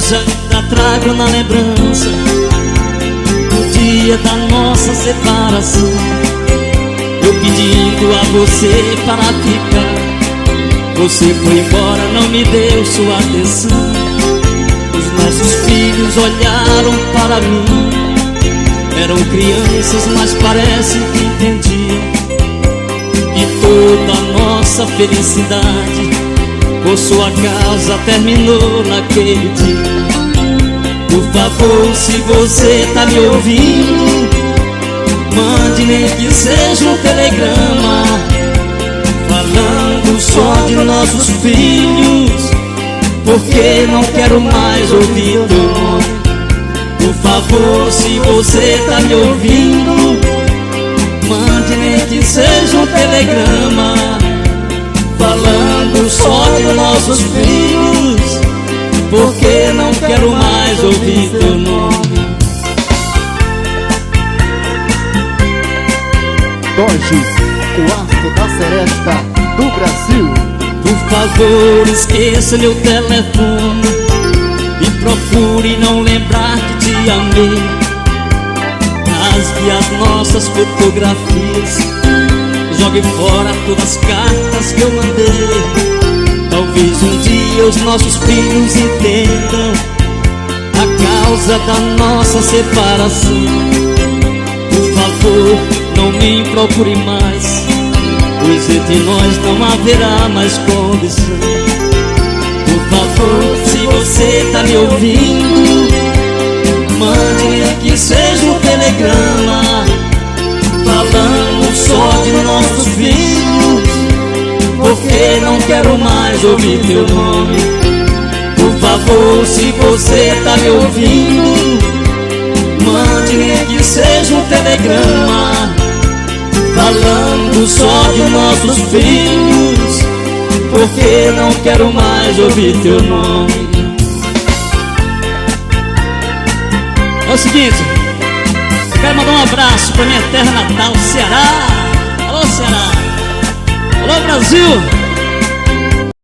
hoje ainda trago na lembrança o dia da nossa separação. Eu pedindo a você para ficar, você foi embora, não me deu sua atenção. Os nossos filhos olharam para mim, eram crianças, mas parece que entendiam que toda a nossa felicidade por sua causa terminou naquele dia. Por favor, se você tá me ouvindo, mande nem que seja um telegrama falando só de nossos filhos, porque não quero mais ouvir teu nome. Por favor, se você tá me ouvindo, mande nem que seja um telegrama falando só de nossos filhos, porque não quero mais ouvir teu nome. Doge, o astro da seresta do Brasil. Por favor, esqueça meu telefone e procure não lembrar que te amei. Rasgue as nossas fotografias, jogue fora todas as cartas que eu mandei. Talvez um dia os nossos filhos entendam a causa da nossa separação. Por favor, não me procure mais, pois entre nós não haverá mais condição. Por favor, se você tá me ouvindo, mande que seja um telegrama falando só de nossos filhos, porque não quero mais ouvir teu nome. Por favor, se você tá me ouvindo, mande que seja um telegrama falando só de nossos filhos, porque não quero mais ouvir teu nome. É o seguinte, eu quero mandar um abraço pra minha terra natal, Ceará. Alô, Ceará. Alô, Brasil.